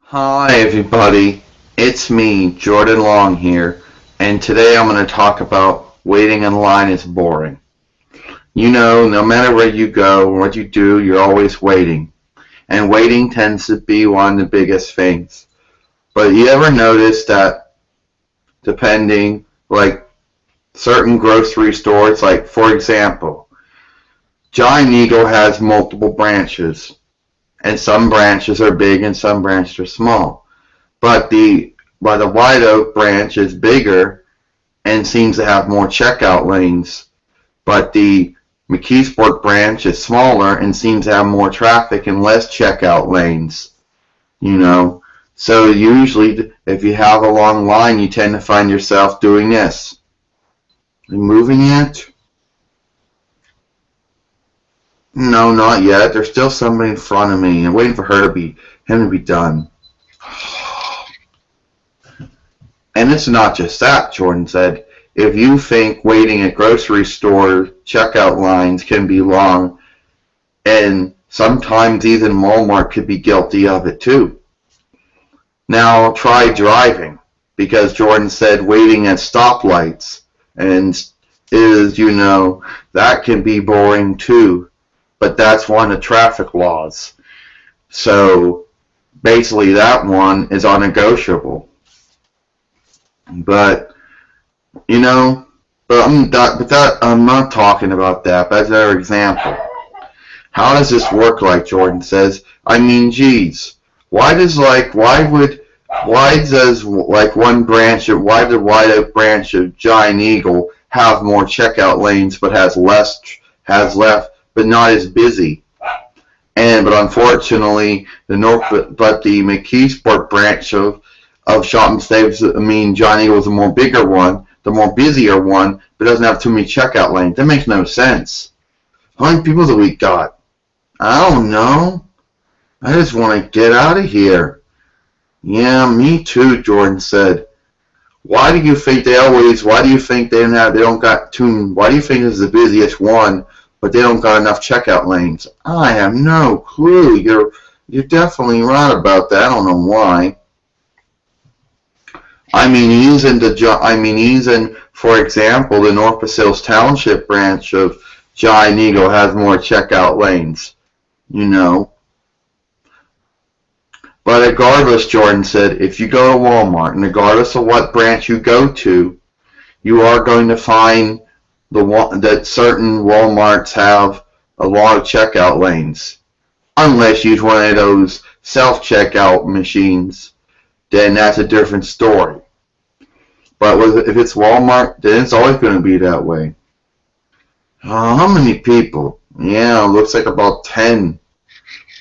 Hi everybody, it's me, Jordan Long here, and today I'm going to talk about waiting in line is boring. You know, no matter where you go or what you do, you're always waiting, and waiting tends to be one of the biggest things. But you ever notice that depending, like certain grocery stores, like for example, Giant Eagle has multiple branches, and some branches are big and some branches are small. But the White Oak branch is bigger and seems to have more checkout lanes. But the McKeesport branch is smaller and seems to have more traffic and less checkout lanes. You know, so usually if you have a long line, you tend to find yourself doing this. Are you moving yet? No, not yet. There's still somebody in front of me. I'm waiting for him to be done. And it's not just that, Jordan said. If you think waiting at grocery store checkout lines can be long, and sometimes even Walmart could be guilty of it too. Now try driving, because Jordan said waiting at stoplights and that can be boring too, but that's one of traffic laws. So basically that one is unnegotiable. But I'm not talking about that. That's another example. How does this work? Like Jordan says, I mean, geez, why does like why the White Oak branch of Giant Eagle have more checkout lanes but has left but not as busy? But unfortunately, the McKeesport branch of Shop and Staves, Giant Eagle is the more bigger one, the more busier one, but doesn't have too many checkout lanes. That makes no sense. How many people do we got? I don't know. I just want to get out of here. Yeah, me too, Jordan said. Why do you think they don't got two, why do you think this is the busiest one, but they don't got enough checkout lanes? I have no clue. You're definitely right about that. I don't know why. For example, the North Bacills Township branch of Giant Eagle has more checkout lanes, But regardless, Jordan said, if you go to Walmart, and regardless of what branch you go to, you are going to find that certain Walmarts have a lot of checkout lanes. Unless you use one of those self-checkout machines, then that's a different story. But if it's Walmart, then it's always going to be that way. How many people? Yeah, looks like about 10.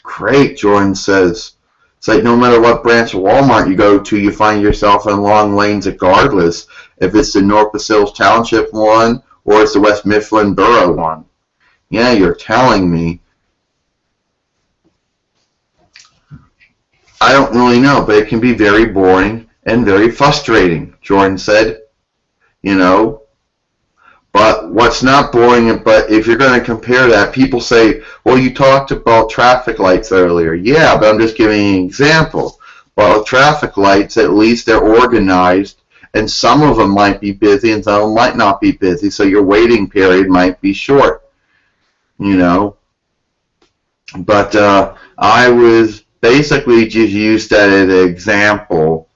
Great, Jordan says. It's like no matter what branch of Walmart you go to, you find yourself in long lanes regardless if it's the North Bacills Township one or it's the West Mifflin Borough one. Yeah, you're telling me. I don't really know, but it can be very boring and very frustrating, Jordan said. But what's not boring, but if you're going to compare that, people say, well, you talked about traffic lights earlier. Yeah, but I'm just giving an example. Well, traffic lights, at least they're organized, and some of them might be busy and some of them might not be busy, so your waiting period might be short, But I was basically just used that as an example,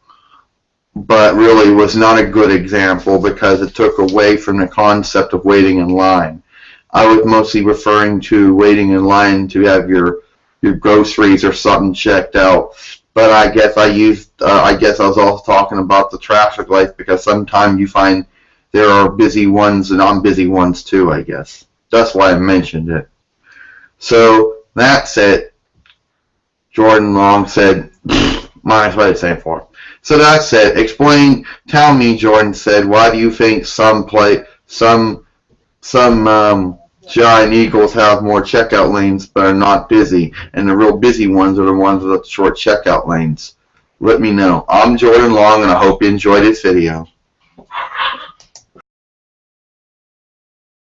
but really was not a good example because it took away from the concept of waiting in line. I was mostly referring to waiting in line to have your groceries or something checked out. But I guess I was also talking about the traffic lights because sometimes you find there are busy ones and unbusy ones too, I guess. That's why I mentioned it. So that's it. Jordan Long said, minus what I say for. So that's it. Tell me, Jordan said, why do you think some Giant Eagles have more checkout lanes but are not busy, and the real busy ones are the ones with the short checkout lanes? Let me know. I'm Jordan Long, and I hope you enjoyed this video.